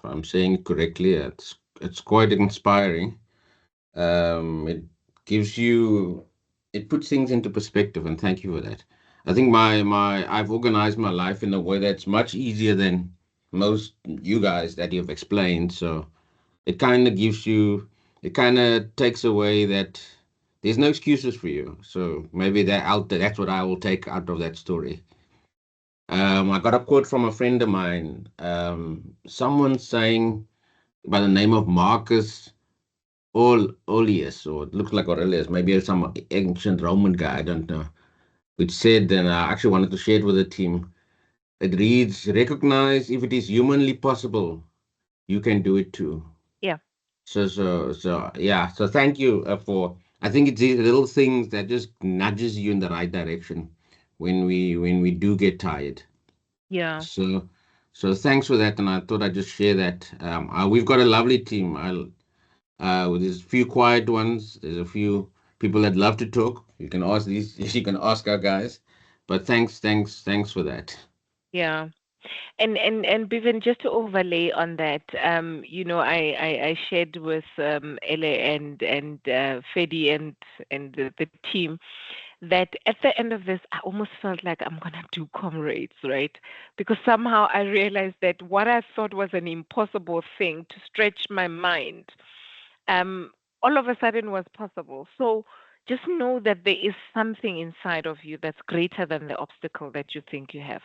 I'm saying it correctly. It's quite inspiring. It gives you, it puts things into perspective, and thank you for that. I think I've organized my life in a way that's much easier than most you guys that you've explained. So it kind of gives you, it kind of takes away that there's no excuses for you. So maybe that's what I will take out of that story. I got a quote from a friend of mine. Someone saying by the name of Marcus Aurelius, or it looks like Aurelius, maybe some ancient Roman guy, I don't know. which said, and I actually wanted to share it with the team. It reads, recognize if it is humanly possible, you can do it too. Yeah. So yeah. So thank you for. I think it's these little things that just nudges you in the right direction when we do get tired. Yeah. So thanks for that, and I thought I'd just share that. We've got a lovely team. There's a few quiet ones. There's a few people that love to talk. You can ask these. You can ask our guys. But thanks for that. Yeah. And Bevan, just to overlay on that, I shared with Ele and Fedi and the team that at the end of this, I almost felt like I'm gonna do comrades, right? Because somehow I realized that what I thought was an impossible thing to stretch my mind, all of a sudden was possible. So just know that there is something inside of you that's greater than the obstacle that you think you have.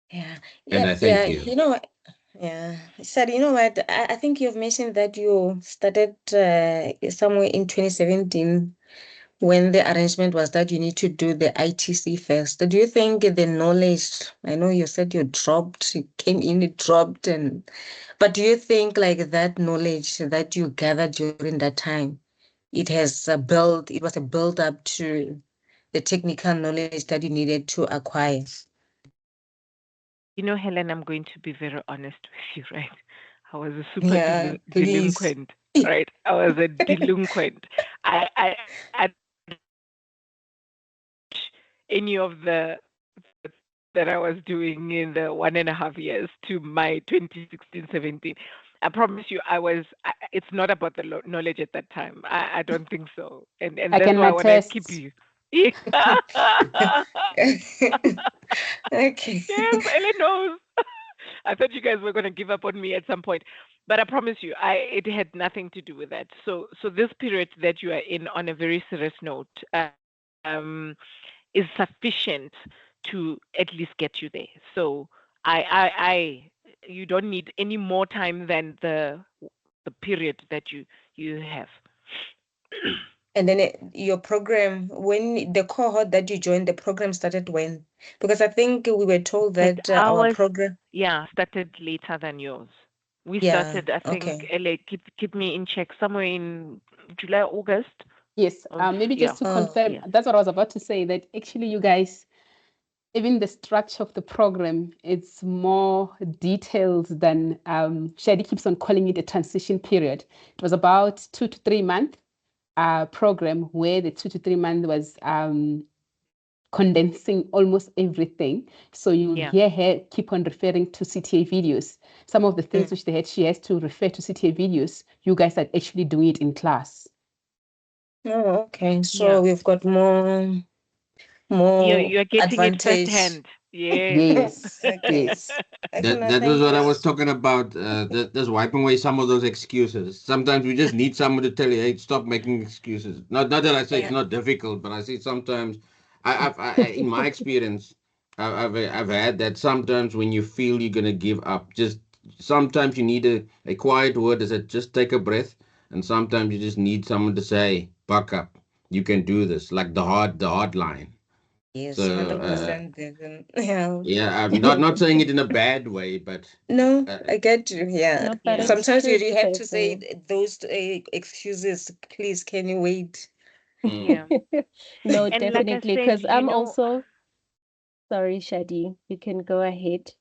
Yeah, And yeah, I thank yeah. you. You know what? Yeah, Shadi, you know what? I think you've mentioned that you started somewhere in 2017 when the arrangement was that you need to do the ITC first. Do you think the knowledge, I know you said you dropped, you came in, it dropped, but do you think like that knowledge that you gathered during that time, it was a build up to the technical knowledge that you needed to acquire? You know, Helen, I'm going to be very honest with you, right? I was a super Yeah, please. delinquent, right? I was a delinquent. I any of the that I was doing in the 1.5 years to my 2016, 17. I promise you, it's not about the knowledge at that time. I don't think so. And I that's can why I want to attest. keep you. Okay. Yes, Ellen knows. I thought you guys were going to give up on me at some point, but I promise you, it had nothing to do with that. So this period that you are in, on a very serious note, um, is sufficient to at least get you there. So you don't need any more time than the period that you have. And then your program, when the cohort that you joined, the program started when? Because I think we were told But that our ours, program, started later than yours. We yeah, started, I think, okay. LA, keep me in check, somewhere in July, August. Yes, maybe just to confirm, yeah. that's what I was about to say, that actually you guys, even the structure of the program, it's more detailed than Shadi keeps on calling it a transition period. It was about 2 to 3 month program where the 2 to 3 months was condensing almost everything. So you hear her keep on referring to CTA videos. Some of the things which she has to refer to CTA videos, you guys are actually doing it in class. Oh, okay. So we've got more You're getting advantage. it firsthand. Yes. Okay. Yes. That was what I was talking about. Just wiping away some of those excuses. Sometimes we just need someone to tell you, "Hey, stop making excuses." Not that I say it's not difficult, but I say sometimes, in my experience, I've had that. Sometimes when you feel you're gonna give up, just sometimes you need a quiet word that says, "Just take a breath," and sometimes you just need someone to say, "Buck up, you can do this." Like the hard line. Yes, So 100%. Yeah. yeah, I'm not saying it in a bad way, but No, I get you. Yeah. No, but it's Sometimes you true, really have to say Stefan. those excuses. Please, can you wait? Yeah. No, And like I definitely, said, because I'm also sorry, Shadi, you can go ahead.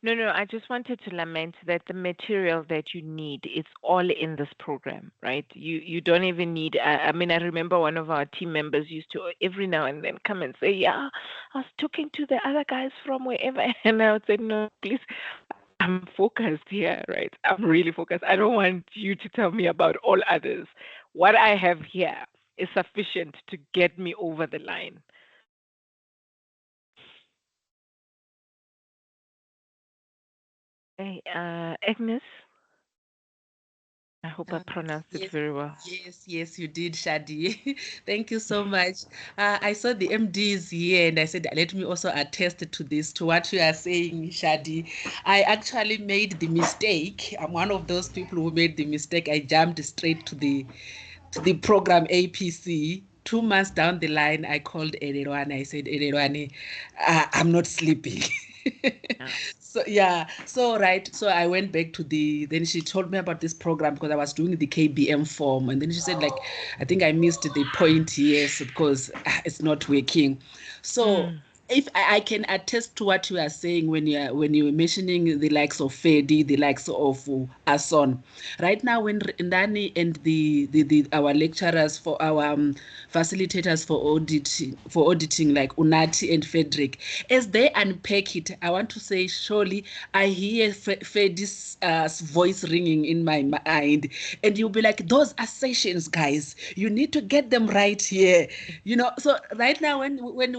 No, I just wanted to lament that the material that you need is all in this program, right? You don't even need. I mean, I remember one of our team members used to every now and then come and say, "Yeah, I was talking to the other guys from wherever," and I would say, "No, please, I'm focused here, right? I'm really focused. I don't want you to tell me about all others. What I have here is sufficient to get me over the line." Hey, Agnes. I hope I pronounced it Yes, very well. yes, you did, Shadi. Thank you so much. I saw the MDs here and I said, let me also attest to this, to what you are saying, Shadi. I actually made the mistake. I'm one of those people who made the mistake. I jumped straight to the program APC. 2 months down the line, I called Elelwane. I said, Elelwane, I'm not sleeping. So so I went back to then she told me about this program because I was doing the KBM form, and then she said, like, I think I missed the point, yes, because it's not working. So if I can attest to what you are saying when you were mentioning the likes of Fedi, the likes of Ason. Right now, when Ndani and our lecturers for our facilitators for auditing like Unati and Frederick, as they unpack it, I want to say, surely I hear Fedi's voice ringing in my mind, and you'll be like, those are sessions, guys. You need to get them right here. So right now, when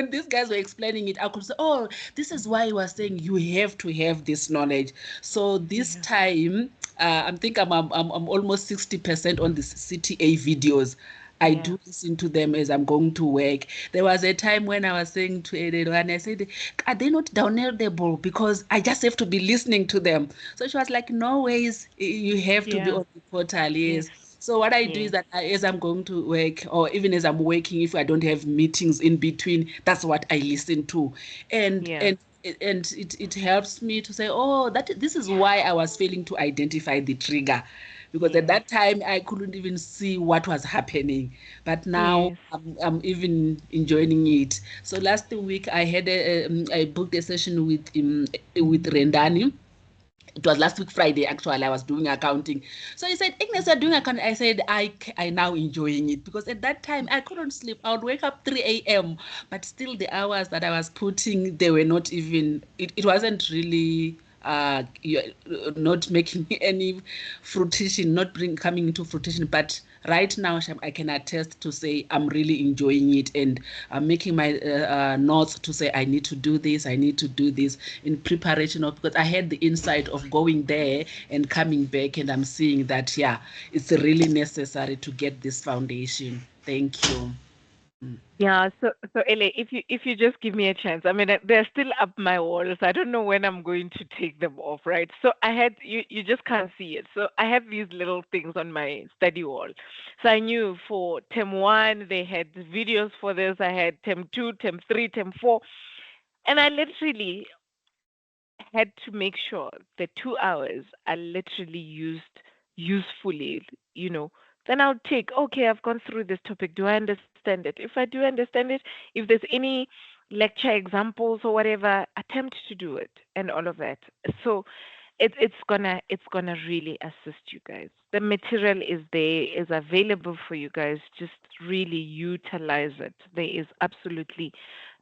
these guys were explaining it, I could say, oh, this is why you are saying you have to have this knowledge. So this time, I think I'm almost 60% on the CTA videos. I do listen to them as I'm going to work. There was a time when I was saying to Edelo, and I said, are they not downloadable? Because I just have to be listening to them. So she was like, no ways, you have to be on the portal, yes. So what I do is that as I'm going to work, or even as I'm working, if I don't have meetings in between, that's what I listen to. And it helps me to say, oh, this is why I was failing to identify the trigger. Because at that time, I couldn't even see what was happening. But now I'm even enjoying it. So last week, I had I booked a session with Rendani. It was last week Friday, actually. I was doing accounting. So he said, Ignace, you're doing accounting. I said, I now enjoying it, because at that time I couldn't sleep. I would wake up 3 a.m. But still the hours that I was putting, they were not even, it wasn't really not making any fruition, coming into fruition. But right now, I can attest to say I'm really enjoying it, and I'm making my notes to say I need to do this, I need to do this in preparation of, because I had the insight of going there and coming back, and I'm seeing that, it's really necessary to get this foundation. Thank you. Yeah, so Ele, if you just give me a chance, I mean, they're still up my walls. I don't know when I'm going to take them off, right? So I had you just can't see it. So I have these little things on my study wall. So I knew for term 1 they had videos for this. I had term 2, term 3, term 4, and I literally had to make sure the 2 hours are literally used usefully. Then I'll take, okay, I've gone through this topic. Do I understand it? If I do understand it, if there's any lecture examples or whatever, attempt to do it and all of that. So it's gonna really assist you guys. The material is there, is available for you guys. Just really utilize it. There is absolutely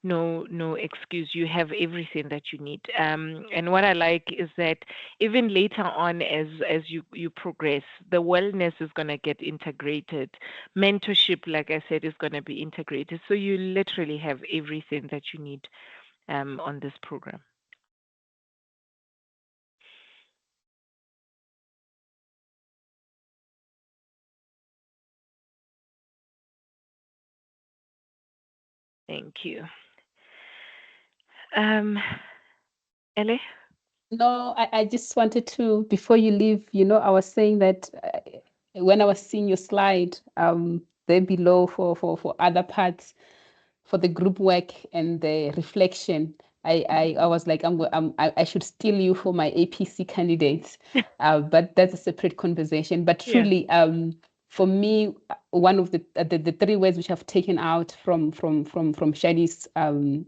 no excuse. You have everything that you need. And what I like is that even later on, as you progress, the wellness is gonna get integrated. Mentorship, like I said, is gonna be integrated. So you literally have everything that you need on this program. Thank you. Ele? No, I just wanted to, before you leave, I was saying that when I was seeing your slide there below for other parts, for the group work and the reflection, I was like, I should steal you for my APC candidates, but that's a separate conversation. But truly, for me, one of the 3 words which I've taken out from Shadi's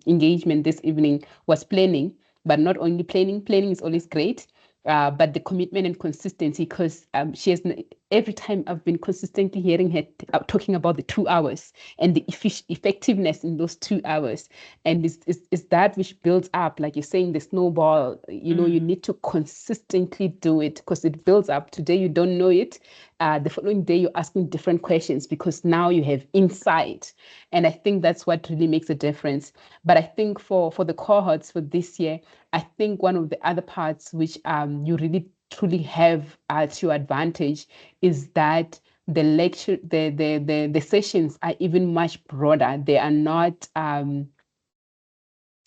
engagement this evening was planning. But not only planning is always great, but the commitment and consistency, because she has, every time I've been consistently hearing her talking about the 2 hours and the effectiveness in those 2 hours. And it's that which builds up, like you're saying, the snowball. You need to consistently do it, because it builds up. Today you don't know it. The following day you're asking different questions, because now you have insight. And I think that's what really makes a difference. But I think for the cohorts for this year, I think one of the other parts which you really truly have to your advantage is that the lecture, the sessions are even much broader. They are not.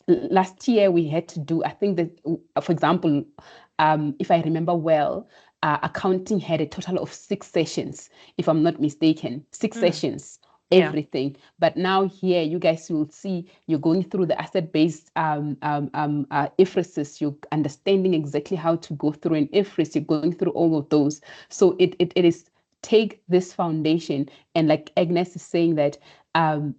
Last year we had to do, I think that, for example, if I remember well, accounting had a total of 6 sessions, if I'm not mistaken, 6 sessions. Yeah. Everything. But now here, you guys will see you're going through the asset-based IFRSs. You're understanding exactly how to go through an IFRS. You're going through all of those. So it is take this foundation, and like Agnes is saying that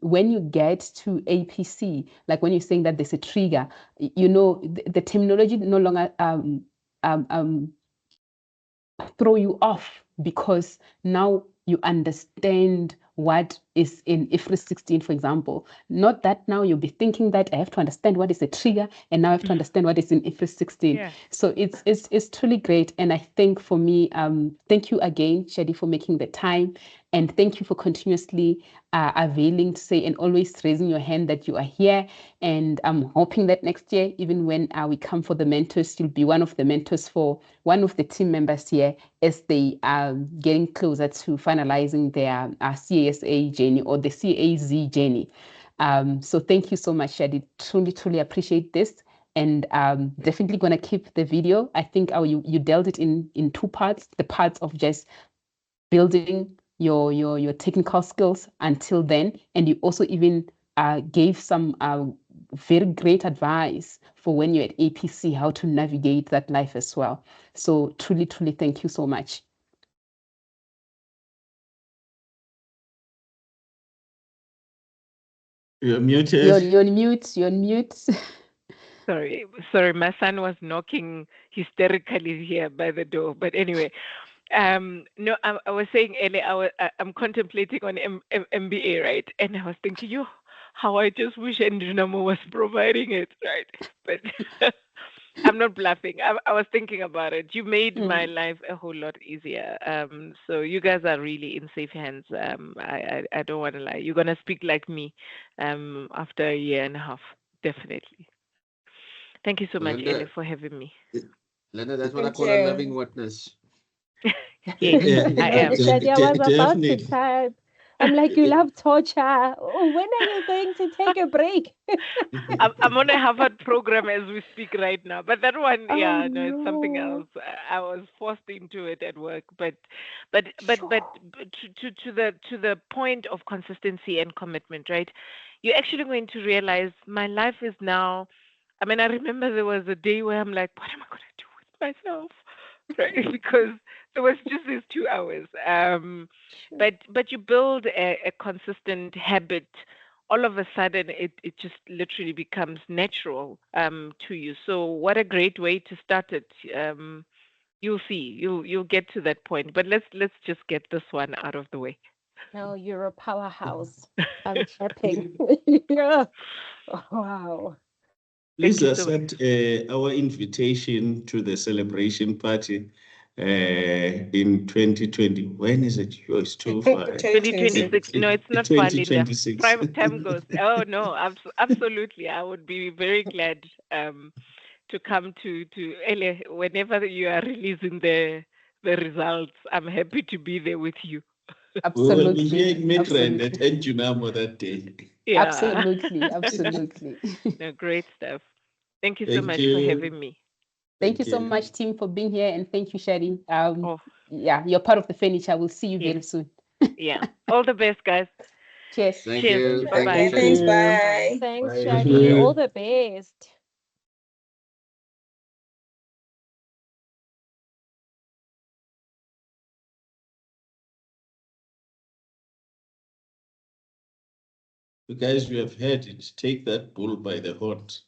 when you get to APC, like when you're saying that there's a trigger, you know, the terminology no longer throw you off, because now you understand what is in IFRS 16, for example. Not that now you'll be thinking that I have to understand what is a trigger, and now I have to understand what is in IFRS 16. Yeah. So it's truly great. And I think for me, thank you again, Shadi, for making the time. And thank you for continuously availing to say and always raising your hand that you are here. And I'm hoping that next year, even when we come for the mentors, you'll be one of the mentors for one of the team members here as they are getting closer to finalizing their CASA journey or the CAZ journey. So thank you so much, Shadi. Truly, truly appreciate this. And definitely going to keep the video. I think you dealt it in 2 parts, the parts of just building your technical skills until then, and you also even gave some very great advice for when you're at APC, how to navigate that life as well. So truly, truly thank you so much. You're muted. You're on mute. You're on mute. Sorry, my son was knocking hysterically here by the door. But anyway, no, I was saying earlier, I'm contemplating on MBA, right? And I was thinking, how I just wish Ndunamo was providing it, right? But I'm not bluffing. I was thinking about it. You made my life a whole lot easier. So you guys are really in safe hands. I don't want to lie. You're gonna speak like me, after a year and a half, definitely. Thank you so much, Linda, Ele, for having me. Linda, that's what I Thank call a you. loving witness. Yes, I am. Shadi, I was about to Definitely. type. I'm like, you love torture. Oh, when are you going to take a break? I'm on a Harvard program as we speak right now, but that one, Oh, no, it's something no. else. I was forced into it at work, but to the point of consistency and commitment, right? You're actually going to realize my life is now. I mean, I remember there was a day where I'm like, what am I going to do with myself, right? Because there was just these 2 hours. But you build a consistent habit. All of a sudden, it just literally becomes natural to you. So what a great way to start it. You'll see. You'll get to that point. But let's just get this one out of the way. No, you're a powerhouse. I'm clapping. Yeah. Wow. Please Thank you so much. accept our invitation to the celebration party in 2020. When is it? It's too far. 2026. No, it's not far, Linda. 2026. Prime time goes. Oh no, absolutely. I would be very glad to come to Ele whenever you are releasing the results. I'm happy to be there with you. We will be Absolutely. hearing Midrand at Absolutely. Njunamo that day. Yeah. Absolutely. Absolutely. No, great stuff. Thank you so Thank much for you. having me. Thank you so much, team, for being here, and thank you, Shadi. Oh, Yeah, you're part of the furniture. We'll see you Yes. very soon. yeah. All the best, guys. Cheers. Thank Cheers. you. Bye-bye. Thank you, Okay, thanks. Shadi. Bye. Thanks, Bye. Shadi. All the best. You guys, you have heard it. Take that bull by the horns.